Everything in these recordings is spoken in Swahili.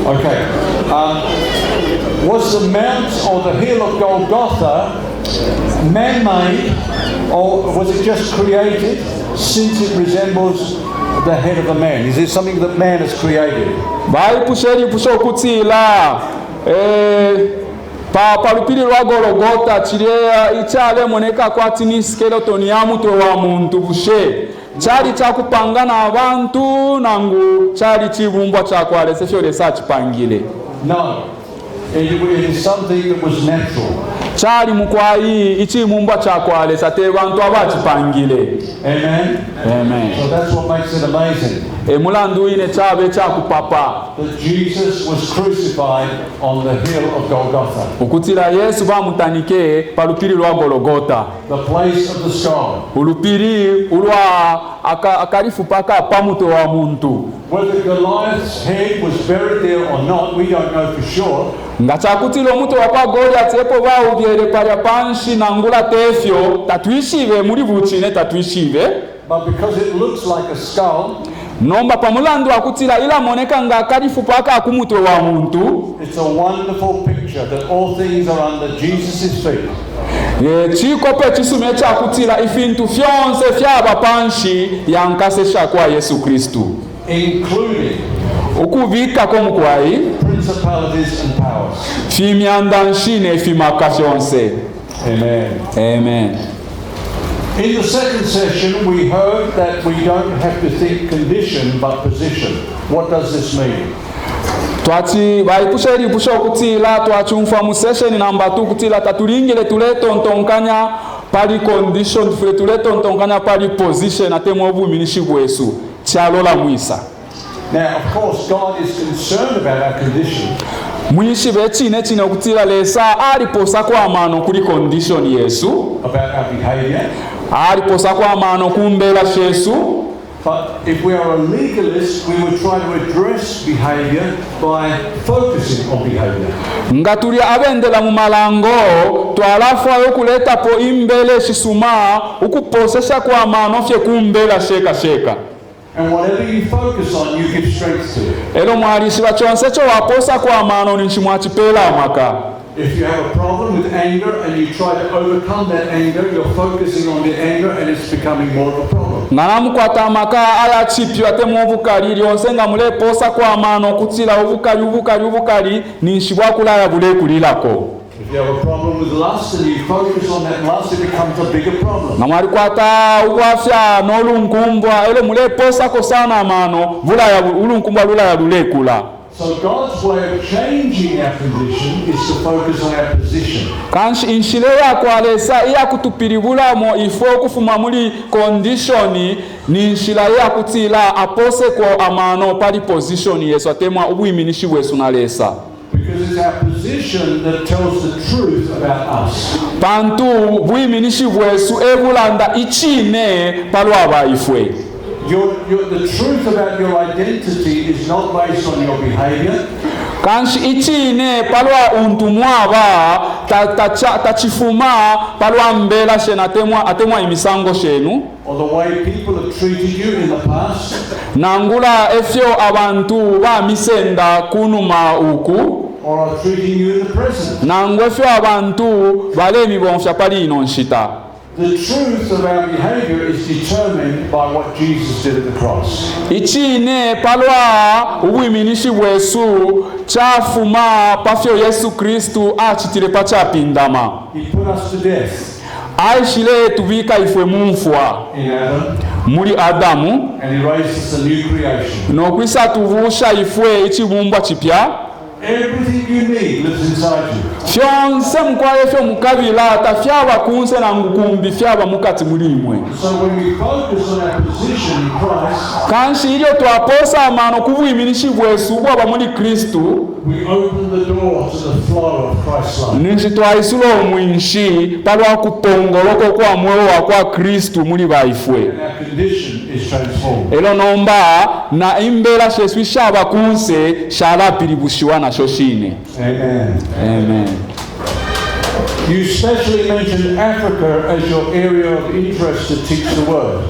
Okay. Was the mount or the hill of Golgotha man-made, or was it just created since it resembles the head of a man? Is it something that man has created? Vai pusheri pusho kutila pa lupili lwa Golgotha chilea ichale moneka kwati ni skeleton ya mutwe wa muntu bushe chali chakupangana abantu nangu chali chibumbwa chakwalese fyolesa chipangile. No. It is something that was natural. Chali mukwayi ichimumbwa chakwalesa te bantu abachipangile. Amen. Amen. So that's what makes it amazing. Mulandu ine chabe chakupapa. That Jesus was crucified on the hill of Golgotha. Ukutila Yesu bamutanike palupiri lwa Golgotha. The place of the skull. Ulupiri ulwa akarifu paka pamuto wa muntu. Whether Goliath's head was buried there or not, we don't know for sure. Ngachakutilo muto wapa Goliath epo ba ubyere para panshi nangula tefyo tatuishive muri buchine tatuishive. But because it looks like a skull, nomba pamulandu akutila ila moneka nga karifu paka akumutwe wa muntu. It's a wonderful picture that all things are under Jesus' feet. Chikope chisume chakutila ifintu fyonse fyaba panshi yankase shakwa Yesu Kristu. Including ukuvika komukwayi principalities and powers. Fimyanda nshine fimaka fyonse. Amen. Amen. In the second session, we heard that we don't have to think condition but position. What does this mean? Twati baipusha ripusha kutila twachumfa mu session number 2 kutila tatulingile tuletontonkanya pali condition tuletontonkanya pali position atemo obuminishi bwesu chalola mwisa. Now, of course, God is concerned about our condition. Mwishi bechine chine kutila lesa aliposa kwa mano kuli condition Yesu. About our behavior. Aliposa kwa mano kumbela Yesu. But if we are a legalist, we would try to address behavior by focusing on behavior. Ngaturi abendela mu malango twalafa yokuleta po imbele shisuma ukuposesha kwa mano fye kumbela sheka. And whatever you focus on, you give strength to it. Elo mwalishi wachonsecho waposa kwa mano ninchimwachipela amaka. If you have a problem with anger and you try to overcome that anger, you're focusing on the anger and it's becoming more of a problem. Nganamu kwa tamaka aya chipi watemu uvukali lionsenga mule posa kwa mano kutila uvukali ninshibwa kulaya bule kulilako. If you have a problem with lust and you focus on that lust, it becomes a bigger problem. Namari kwata uwafya nolunkumbwa ele mule posa ko sana mano vulaya ulunkumbwa lulaya lule kula. So God's way of changing our condition is to focus on our position. Kanshi inshile ya kwalesa iya kutupiribula mo ifo kufuma muli conditioni ni inshila ya kutila apose kwa amano pali position Yesu atemwa ubuiminishi wesu na lesa. Because it's our position that tells the truth about us. Pantu buiminishi wesu ebulanda ichine palwa baifwe. The truth about your identity is not based on your behavior. Kanshi ichine palwa untumwaba tachifuma palwa mbela shena atemwa imisango shenu. Or the way people have treated you in the past. Nangula efyo abantu ba misenda kunuma uku. Or are treating you in the present. Nangwe efyo abantu balemi bonfya pali inonshita. The truth of our behavior is determined by what Jesus did at the cross. Ichine palwa ubuiminishi bwesu chafuma pafyo Yesu Kristu achitile pacha pindama. He put us to death. Aishile tuvika ifwe mumfwa in Adam. Muri Adamu. And he raised us a new creation. No kwisa tuvusha ifwe ichibumbwa chipya. Everything you need lives inside you. Fyonse mkwaye fyo mukabila tafyaba kunse na ngukumbi fyaba mukati mulimwe. So when we focus on our position in Christ, kanshi ilio twaposa amano kubuiminishi bwesu bwaba muri Kristu, we open the door to the flow of Christ's love. ninshi twaisulo mwinshi palwa kupongoloko kwa mwewo wa kwa Kristu muri baifwe. And our condition is transformed. Elo nomba na imbela sheswi shaba kunse shala piribushiwa na shoshine. Amen. Amen. You specially mentioned Africa as your area of interest to teach the word.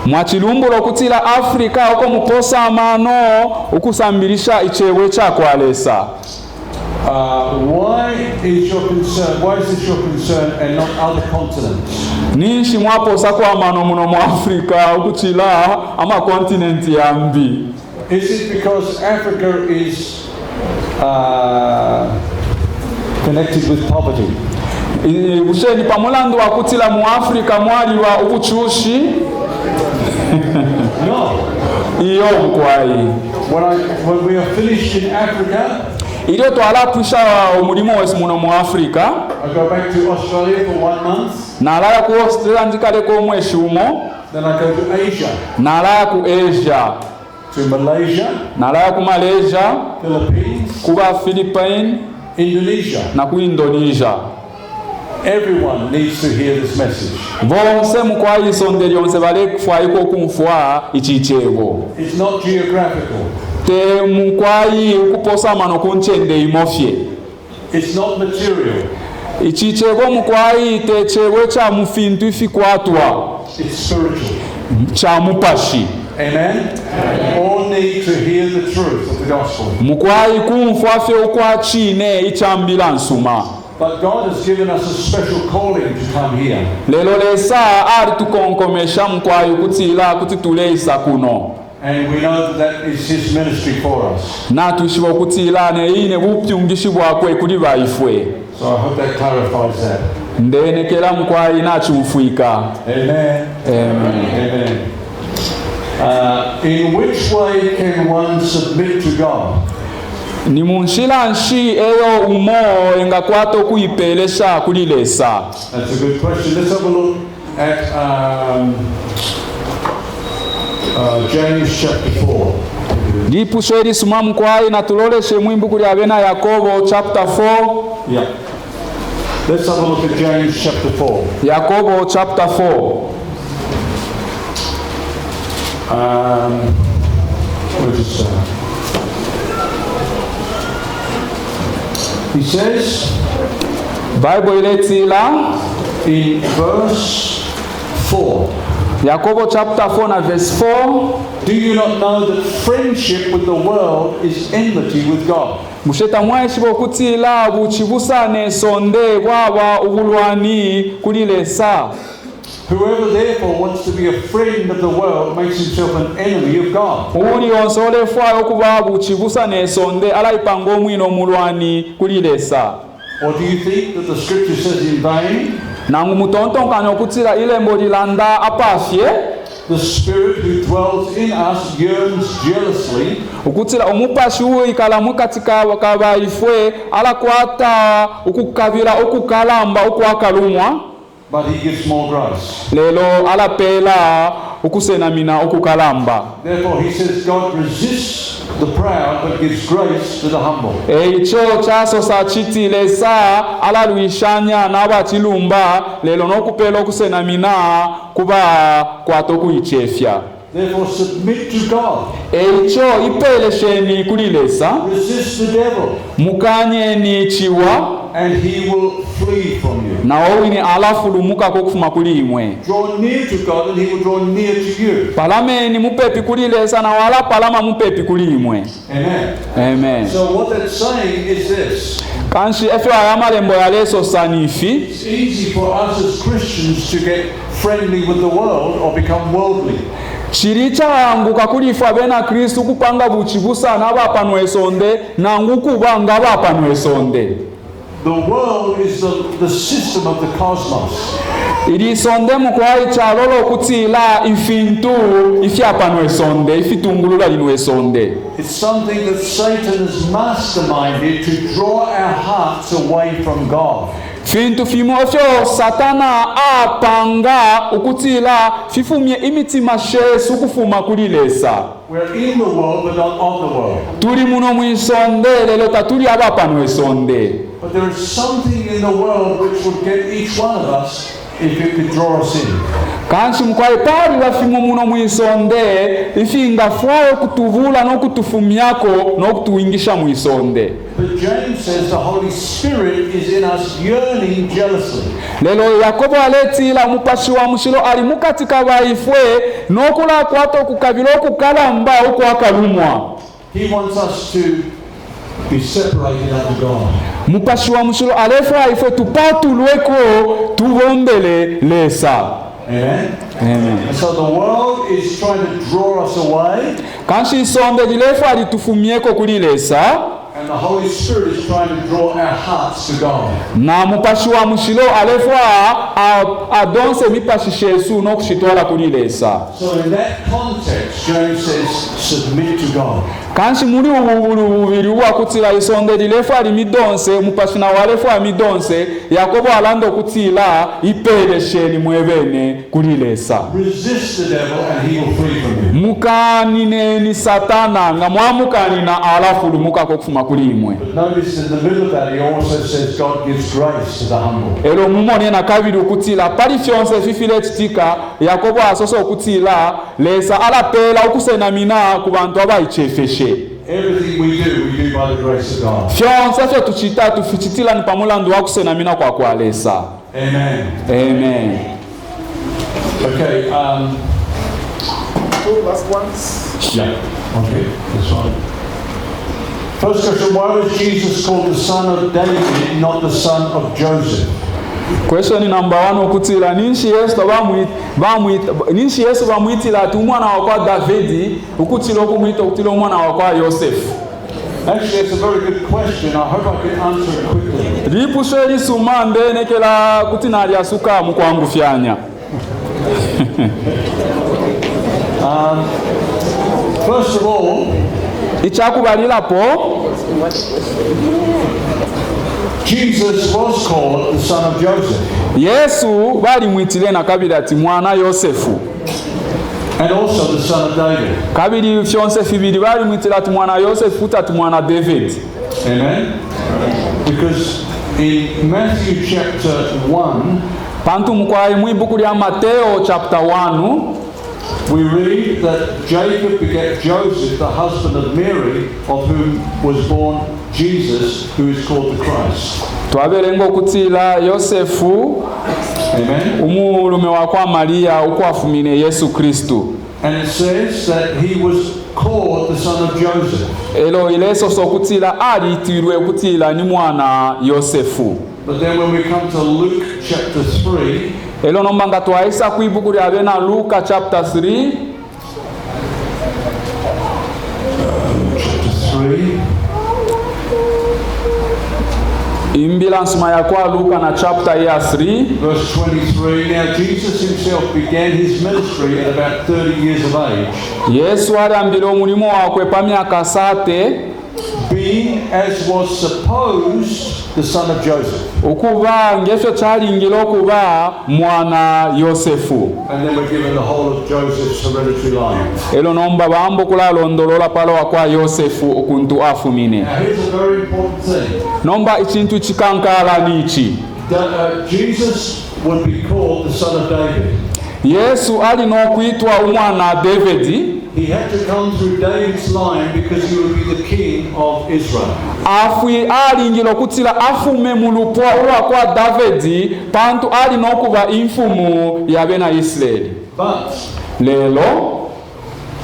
mwachilumbulo kutila Afrika oko muposa amano ukusambilisha ichewe cha kwalesa. Why is this your concern and not other continents? Nishi mwaposa kwa amano muno mu Afrika ukutila ama kontinenti yambi. Is it because Africa is connected with poverty? Usheni pamulandu wa kutila mu Afrika mwali wa ubuchushi? No. Iyo mkwai. When we are finished in Africa, iyo twalapwisha umulimo wesi muno mu Afrika, I go back to Australia for 1 month. Nalaya ku Australia ndikaleko mwezi umo. Then I go to Asia. Nalaya ku Asia. To Malaysia. Nalaya ku Malaysia. Philippines. Kuba Philippines. Indonesia. Na ku Indonesia. Everyone needs to hear this message. Bonse mukwayi sondeli yonse bale kufayiko kumfwa ichichego. It's not geographical. Te mukwayi ukuposa mano kunchende imofye. It's not material. Ichichego mukwayi te chewe cha mufintu ifikwatwa. It's spiritual. Cha mupashi. Amen. All need to hear the truth of the gospel. Mukwayi kumfwa fe ukwachine ichambila nsuma. But God has given us a special calling to come here. Lelo lesa ari tukonkomesha mkwayi kutila kutituleisa kuno. And we know that is His ministry for us. Na tushibo kutila ne ine bupyungishi bwakwe kuli baifwe. So I hope that clarifies that. Ndene kela mkwayi na chumfuika. Amen. Amen. Amen. In which way can one submit to God? Ni munshila nshi eyo umo enga kwato kuipelesha kulilesa. That's a good question. Let's have a look at James chapter 4. Lipusheri sumamu kwai na tuloleshe mwimbu kuli abena Yakobo chapter 4. Yeah. Let's have a look at James chapter 4. Yakobo chapter 4. Where's it start? He says, Bible iletila in verse 4. Yakobo chapter 4 na verse 4. Do you not know that friendship with the world is enmity with God? Musheta mwaishibo kutila buchibusane sonde bwaba ubulwani kulilesa. Whoever therefore wants to be a friend of the world makes himself an enemy of God. Uli onsole fwa okuba buchibusane sonde alaipango mwino mulwani kulilesa. Or do you think that the scripture says in vain? Nangu mutonton kanyo kutila ile mbodilanda apafye. The Spirit who dwells in us yearns jealously. Ukutila umupashi uwe ikalamu katika wakaba ifwe ala kwata ukukabila ukukalamba ukuakalumwa. But He gives more grace. Lelo ala pela ukusenamina ukukalamba. Therefore He says God resists the proud but gives grace to the humble. Icho chaso sa chiti lesa ala luishanya na abachilumba lelo nokupela okusenamina kuba kwatoku ichefya. Therefore submit to God. Icho ipelesheni kulilesa. Resist the devil. Mukanye ni chiwa. And he will flee from you. Na owini alafu lumuka kokufuma kulimwe. Draw near to God and He will draw near to you. Palame ni mupepi kulilesa na wala palama mupepi kulimwe. Amen. Amen. So what that's saying is this. Kanshi efe ayamalembo ya leso sanifi. It's easy for us as Christians to get friendly with the world or become worldly. Chiricha anguka kulifa bena Kristu kupanga buchibusa na bapanwe sonde na ngukuba nga bapanwe sonde. The world is the system of the cosmos. Iri sonde mkwai chalolo kutila ifintu ifyapanwe sonde ifitungulula linwe sonde. It's something that Satan has masterminded to draw our hearts away from God. Fintu fimofyo satana apanga ukutila fifumye imitima shesu kufuma kulilesa. We're in the world but not of the world. Tuli muno mwisonde lelo tatuli abapanwe sonde. But there is something in the world which will get each one of us if it could draw us in. kanshi mkwai pali wafimo muno mwisonde ifinga fwayo kutuvula no kutufumyako no kutuingisha mwisonde. But James says the Holy Spirit is in us yearning jealously. Lelo Yakobo aletila mupashi wa mushilo ali mukatika baifwe nokula kwato kukabilo kukalamba uko akalumwa. He wants us to be separated unto God. Mupashi wa mushilo alefa ifwe tupatu lweko tuvombele lesa. Amen. Amen. And so the world is trying to draw us away. Kanshi sonde lilefa alitufumieko kulilesa. And the Holy Spirit is trying to draw our hearts to God. Na mupashi wa mushilo alefa adonse mipashi shesu no kushitwala kulilesa. So in that context, James says, submit to God. Kanshi muri ububiri wa kutila isonde lilefa limidonse mupashi na walefa midonse Yakobo alando kutila ipelesheni mwebene kulilesa. Resist the devil and he will flee from you. Mukanine ni satana nga mwamukanina alafu lumuka kokufuma kulimwe. But notice in the middle of that he also says God gives grace to the humble. Elo mumone na kabiri ukutila pali fyonse fifile titika Yakobo asoso ukutila lesa alapela ukusenamina ku bantu abayichefeshe. Everything we do by the grace of God. Fyonse fyo tuchita tufichitila ni pamulandu wa kusenamina kwa lesa. Amen. Amen. Okay, Two last ones. yeah, okay, that's fine. First question, why was Jesus called the son of David, not the son of Joseph? Question number 1 ukutila ninshi Yesu bamwitila ati umwana wa Davidi ukutila okumwita ukutila umwana wa Yosefu. Actually, it's a very good question. I hope I can answer it quickly. Lipushe lisumande nekela kutina aliasuka mukwangu fyanya. First of all, Ichakubalilapo Jesus was called the son of Joseph. Yesu balimwitile na kabili ati mwana Yosefu. And also the son of David. Kabili fyonse fibili balimwitile ati mwana Yosefu ati mwana David. Amen. Because in Matthew chapter 1, Pantu mkwai mwibuku lya Mateo chapter 1, we read that Jacob begat Joseph, the husband of Mary, of whom was born Jesus, who is called the Christ. Twabelengo kutila Yosefu, Amen. umulume wakwa Maria ukwafumine Yesu Kristu. And it says that he was called the son of Joseph. Elo ileso so kutila alitirwe kutila ni mwana Yosefu. But then when we come to Luke chapter 3, Elo nombanga twaisa kuibuku lya bena Luka chapter 3. chapter 3, Imbila nsuma ya kwa Luka na chapter ya 3. verse 23, now Jesus himself began his ministry at about 30 years of age, Yesu aliambile omulimo wakwe pa myaka sate, being as was supposed the son of Joseph. ukuba ngesho chalingilo okuba mwana Yosefu. And then we're given the whole of Joseph's hereditary line. Elo nomba bambo kula londolola palo wakwa Yosefu okuntu afumine. Now here's a very important thing. Nomba ichintu chikankala nichi. Jesus would be called the son of David. Yesu alino kuitwa umwana David. He had to come through David's line because he would be the king of Israel. Afwi alingilo kutila afume mulupwa uwa kwa David pantu alino kuba infumu ya bena Israeli. But Lelo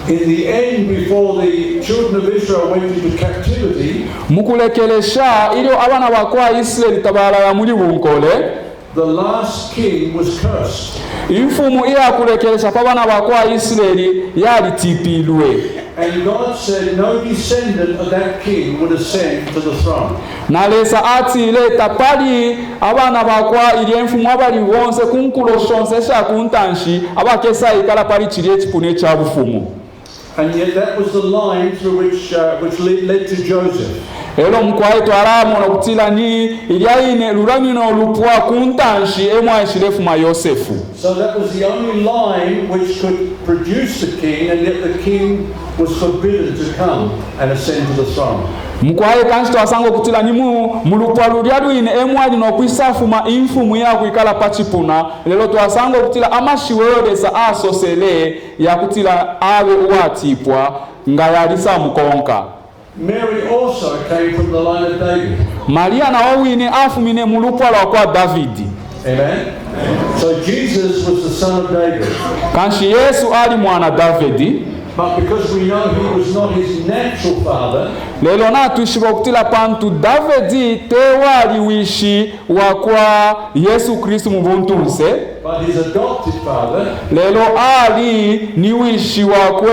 in the end, before the children of Israel went into captivity, mukulekelesha ilio abana bakwa Israeli tabala ya muli bunkole, the last king was cursed. infumu iya kulekelesha pabana bakwa Israeli yalitipilwe. And God said no descendant of that king would ascend to the throne. Na lesa ati leta pali abana bakwa ili enfumu abali wonse kunkulo shonsesha kuntanshi abakesa ikala pali chile chipune chabufumu. And yet that was the line through which led to Joseph. elo mkwai twaramu no kutila ni ilyaine luramino lupwa kuntanshi emwa shirefu ma Yosefu. So that was the only line which could produce the king, and yet the king was forbidden to come and ascend to the throne. Mkwai kanshi twasango kutila ni mulupwa lulyaduine emwa lino kwisafuma imfumu ya kuikala pachipuna, lelo twasango kutila amashiwelesa asosele ya kutila awe uwatipwa nga yalisa mkonka. Mary also came from the line of David. Maria na wawine afumine mulupwa lwa kwa Davidi. Amen. So Jesus was the son of David. Kanshi Yesu ali mwana Davidi. But because we know he was not his natural father, lelo natuishibwa kutila pantu Davidi tewali wishi wakwa Yesu Kristu mubuntunse, but his adopted father, lelo ali ni wishi wakwe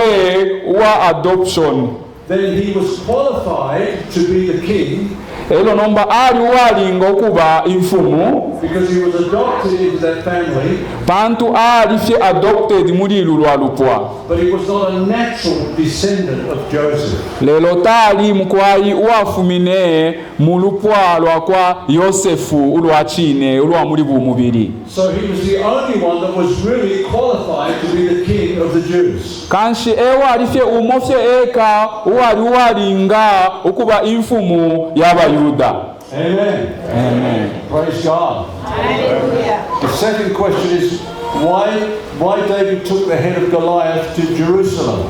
wa adoption, then he was qualified to be the king. Lelo nomba ali walinga okuba imfumu because he was adopted into that family. Pantu ali fye adopted muri lulwa lupwa. But he was not a natural descendant of Joseph. Lelo tali mkwai uafumine mulupwa lwa kwa Yosefu ulwa chine ulwa muri bumubiri. So he was the only one that was really qualified to be the king of the Jews. Kanshi ewa alifye umofye eka uwali walinga ukuba imfumu y'Abayuda. Amen. Amen. Praise God. Hallelujah. The second question is why David took the head of Goliath to Jerusalem.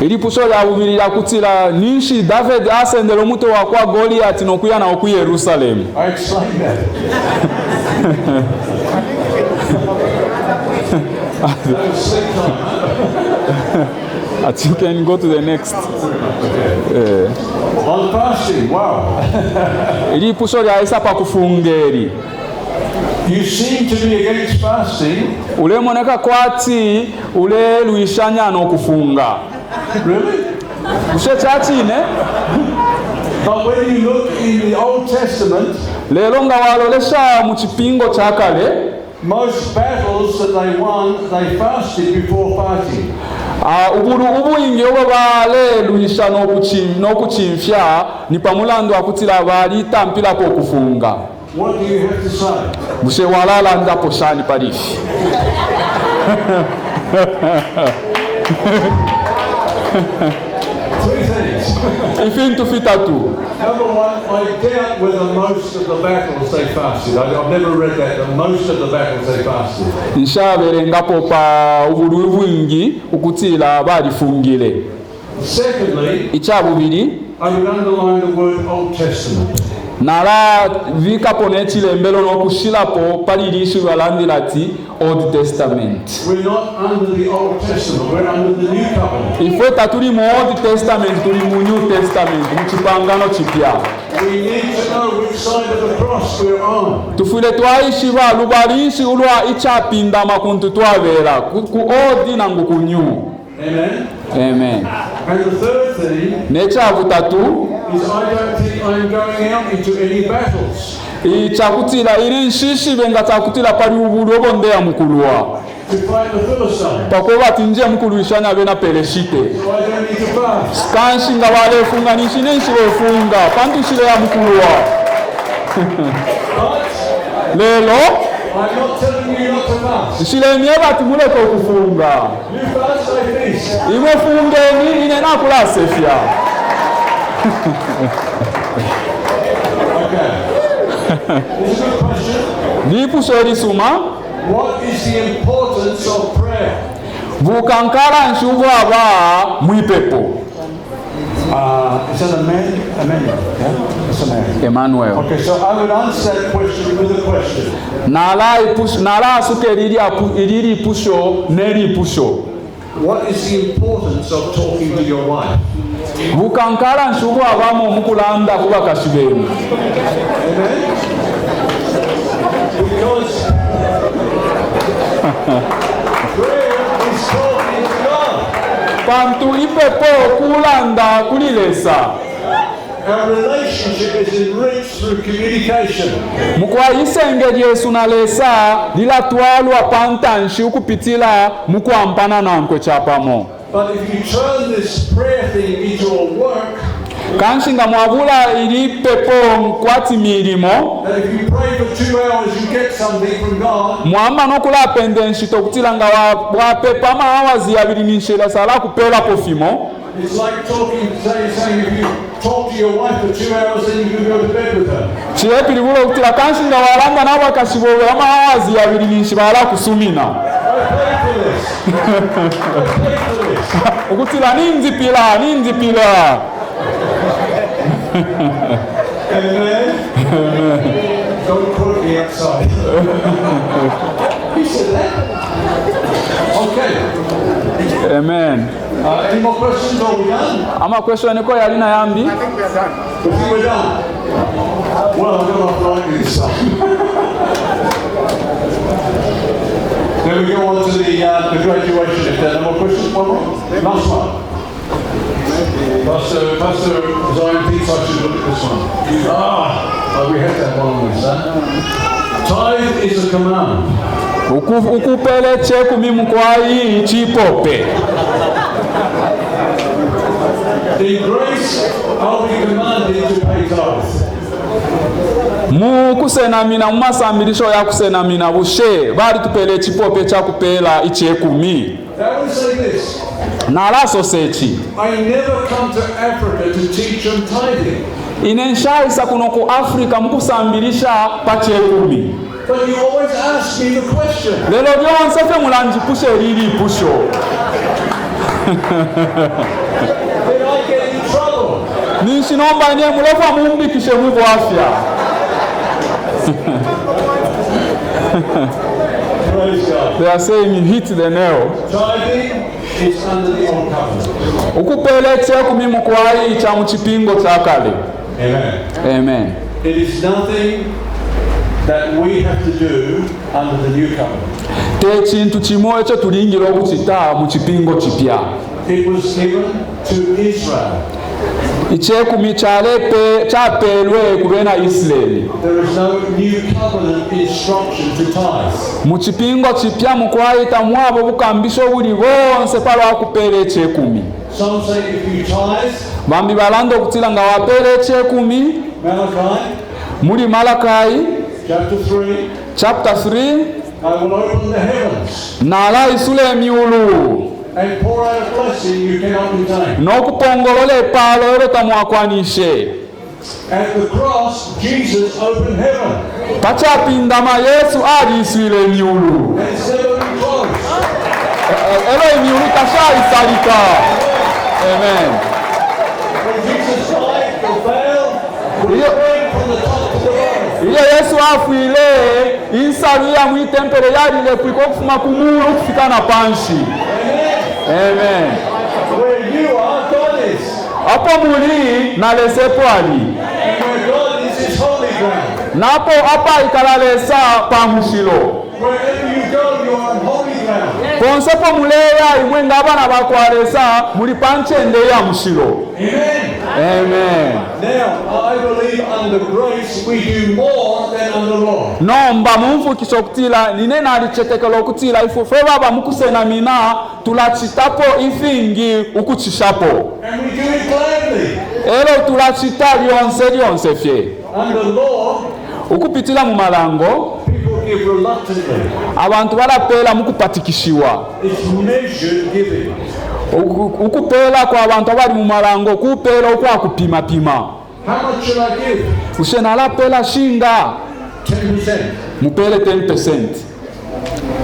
Ilipuso lya bubiri lya kutila nishi David asendele omuto wakwa Goliath nokuya na oku Yerusalem. I explained that. I think you can go to the next. On fasting, wow. Ilipuso lya isa pa kufungeri. You seem to be against fasting. Ule moneka kwati ule luishanya no kufunga. Really? Ushe chachine? But when you look in the Old Testament, lelo nga walolesha mu kipingo kya kale, most battles that they won, they fasted before fighting. ubuyingi obwo baleluisha n'okuchimfya ni pamulando akutila bali tampila ko kufunga. What do you have to say? Bushe walala ndapo shani parifi. Three things. Ifintu fitatu. Number one, I doubt whether most of the battles they fasted. I've never read that most of the battles they fasted. Nshabere ngapo pa ubulu bwingi ukutila balifungile. Secondly, icyabubiri, I would underline the word Old Testament. Nala vikapo nechilembelo nokushilapo palilishi walandirati Old Testament. We're not under the Old Testament, we're under the New Covenant. Ifwe tatuli mu Old Testament, tuli mu New Testament, mchipangano chipya. We need to know which side of the cross we're on. Tufile twaishi ba lubalishi ulwa ichapinda makuntu twabera ku Old na ku New. Amen. Amen. And the third thing Nechavutatu is I don't think I'm going out into any battles. ichakutila ili nshishi benga chakutila pali ubulu obondeya mukulwa To fight the Philistines. pakuba tinje mukuluishanya bena peleshite So I don't need to fast. kanshi nga walefunga nishinenshi wefunga pantushile ya mukulwa But lelo I'm not telling you not to fast. shilemye bati muleke okufunga You fast, I feast. imwe fungeni ine nakula sefya. Okay. This is a good question. Lipuso elisuma What is the importance of prayer? bukankala nshuvu aba mwipepo. Is that a man? Emmanuel. Yeah? It's a man. Emmanuel. Okay, so I would answer that question with a question. Nala asuke ilili pusho neli pusho. What is the importance of talking to your wife? Bukankala nshuvu abamo mukulanda kuba kashibemu. Amen? Because prayer is talking to God. Pantu ipepo kulanda kulilesa. Our relationship is enriched through communication. Mukwa isenge Yesu nalesa lila twalwa pantanshi ukupitila mukwa mpana na nkwe chapamo. But if you turn this prayer thing into a work, kanshinga mwabula ili pepo nkwati milimo that if you pray for 2 hours you get something from God. mwamba nokula pendenshito kutilanga wa pepa ama awazi abiri ninshela sala kupela pofimo. It's like saying if you talk to your wife for 2 hours then you can go to bed with her. Chiyepili bulo kutila kanshinga walamba na wakashibowe ama awazi abiri ninshibala kusumina. I pray for this. I pray for this. Ukutila ninzi pila. Amen. Don't put me outside. He said that. Okay. Amen. Any more questions? Are we done? Ama question niko yalina yambi. I think we're done. Well, I'm going to write this stuff. Then we go on to the graduation. If there are no more questions, one more. Last one. Pastor Zion thinks I should look at this one. We had that one on this, huh? Tithe is a command. Ukupele cheku mimu kwa hii chipope. In grace, I'll be commanded to pay tithe. Mu kusenamina mumasambilisho ya kusenamina bushe bali tupele chipope cha kupela ichekumi. I will say this. Na laso sechi. I never come to Africa to teach on tithing. Inenshaisa kuno ku Afrika mukusambilisha pachekumi. But you always ask me the question. Lelo byonse fe mulanjipushe lili pusho. Did I get in trouble? Nishinomba nye mulefa mumbikishe mwivu afya. Praise God. They are saying you hit the nail. Tithing is under the old covenant. Ukupele cheku mimu kwa hii cha mchipingo cha kale. Amen. Amen. It is nothing that we have to do under the new covenant. Te chintu chimo echo tulingiro kuchita mu chipingo chipya. It was given to Israel. Ichekumi chalepe chapelwe kubena Israeli. There is no new covenant instruction to tithe. Mu chipingo chipya mukwaita mwabo bukambisho buli bonse palo akupele chekumi. Some say if you tithe, Bambi balando kutila nga wapele chekumi. Malachi, Muri Malakai chapter 3, I will open the heavens nala isule miulu and pour out a blessing you cannot contain. nokupongolole palo erota mwakwanishe. At the cross, Jesus opened heaven. Pachapindama Yesu ali isule miulu. And it's never been closed. Elo miulu kasha isalika. Amen. When Jesus died, the veil was torn from the top to the bottom. Ile Yesu afuile insalia mwitempele yalile kuliko kufuma kumulu kufika na panshi. Amen. Where you are, God is. Hapo muli na lesepo ali. And where God is, His holy ground. Napo hapa ikalalesa pamushilo. Wherever you go, you are on holy ground. Ponsepo muleya imwenga abana bakwalesa muri panchende ya mushilo. Amen. Amen. Now, I believe under grace we do more than under law. Nomba mumvukisho kutila ninena alichetekelo kutila ifufe baba mukusena mina tulachitapo ifingi ukuchishapo. And we do it gladly. Elo tulachita lyonse fye. Under law, Ukupitila mu malango people give reluctantly. abantu balapela mukupatikishiwa. It's measured giving. Ukupela kwa abantu abali mu malango kupela okwa kupima pima. How much should I give? Ushena lapela shinga 10%. mupele 10%.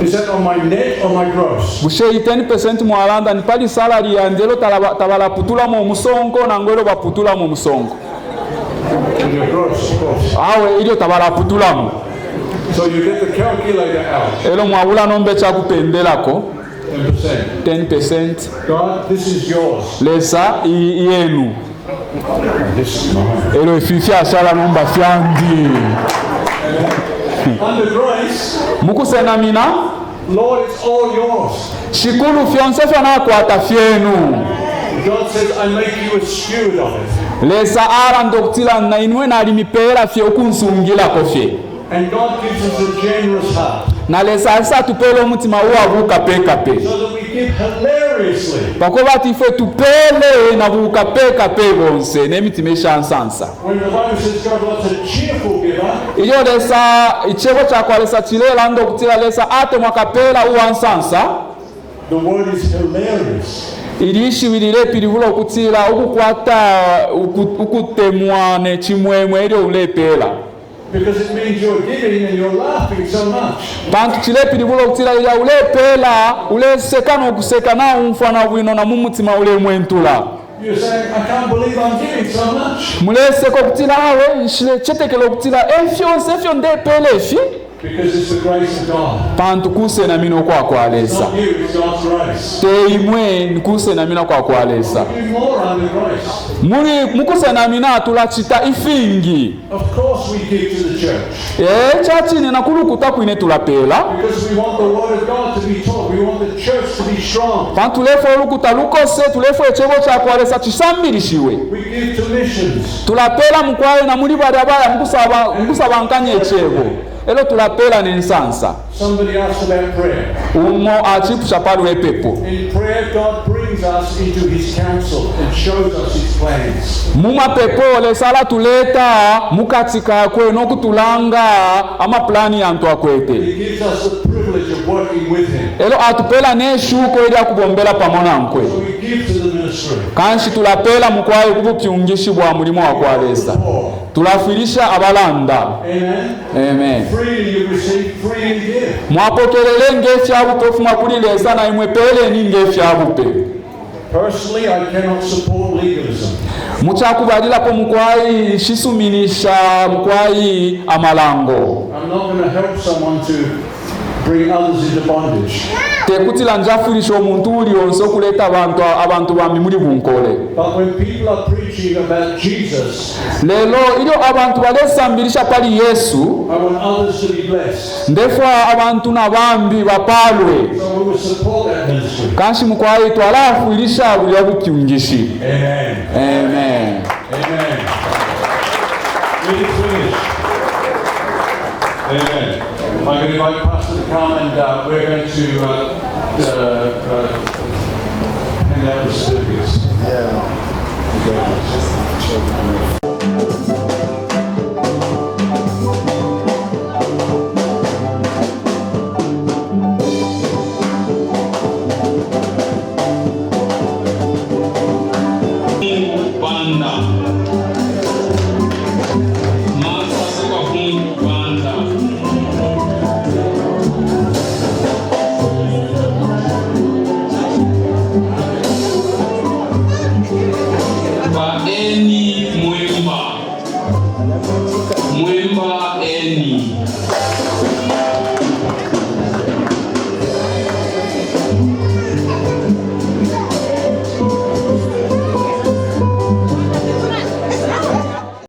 Is that on my net or my gross? Bushe 10% mwalanda ni pali salary ya ndelo tabala putula mu musongo na ngwelo baputula mu musongo. On your gross, of course. Awe ilio tabala putula mu. So you get the calculator out. Elo mwabula nombe cha kupendelako 10%. 10%. God, this is yours. Lesa yenu. This is mine. Elo ififia shala nomba fyandi. Under grace, Mukusena mina Lord, it's all yours. shikulu fyonse fyana kwata fyenu. God says, I make you a steward of it. Lesa ara ndoktila na inwe na alimipela fye okunsungila kofye. And God gives us a generous heart. Na lesa asa tupelo mutima uwa vuka peka pe. So that we give hilariously. pakuba tife tupele na bukapekape bonse n'emitima eshansansa. When the Bible says God loves a cheerful giver, iyo lesa ichebo chakwalesa chilela ndo kutila lesa ate mwakapela uwansansa. the word is hilarious. ilishi wilile pilivulo kutila ukukwata ukutemwa ne chimwemwe ili ulepela. Because it means you're giving and you're laughing so much. Bantu chile pilivulo kutila ila ulepela uleseka nokuseka na umfana bwino na mumutima ule mwentula. You're saying, I can't believe I'm giving so much. Muleseko kutila awe nshile chetekelo kutila efyo ndepele efi. Because it's the grace of God. Pantu kuse na mino kwa kwalesa. It's not you, it's God's grace. Teimwe nkuse na mina kwa kwalesa. Do more under grace. Mukuse na mina atulachita ifingi. Of course we give to the church. Chachi ni nakulu kutaku ine tulapela. Because we want the word of God to be taught. We want the church to be strong. Pantu lefo lukuta lukose tulefo echebo cha kwalesa chisambilishiwe. We give to missions. Tulapela mkwayo na muli badabaya mkusaba nkanye echebo. Elo tulapela ni nsansa. Somebody asked about prayer. Umo achipusha palu epepo. In prayer, God brings us into His counsel and shows us His plans. Muma pepo le sala tuleta mukatika kwe no kutulanga ama plani ya mtu akwete. He gives us the privilege of working with Him. Elo atupela ne shuko ili akubombela pamona nkwe. So we give to the ministry. Kanshi tulapela mukwayo kubupyungishi bwa mulimo wa kwalesa. Tulafirisha abalanda. Amen. Amen. Freely you receive, freely give. Mwapokelele ngefyabupe ofuma kulilesa na imwepele ni ngefyabupe. Personally, I cannot support legalism. Muchakubalila po mukwayi shisuminisha mukwayi amalango. I'm not going to help someone to bring others into bondage. Tekutila njafurisha omuntu uli onso kuleta abantu bambi muri bunkole. But when people are preaching about Jesus, Lelo ilio abantu balesambilisha pali Yesu, I want others to be blessed. ndefwa abantu na bambi bapalwe. So we will support that ministry. Kanshi mukwayi twalafuilisha buli yabukyungishi. Amen. Amen. Amen. It is finished. Amen. I'm going to invite Pastor to come and we're going to hand out the certificates. Yeah.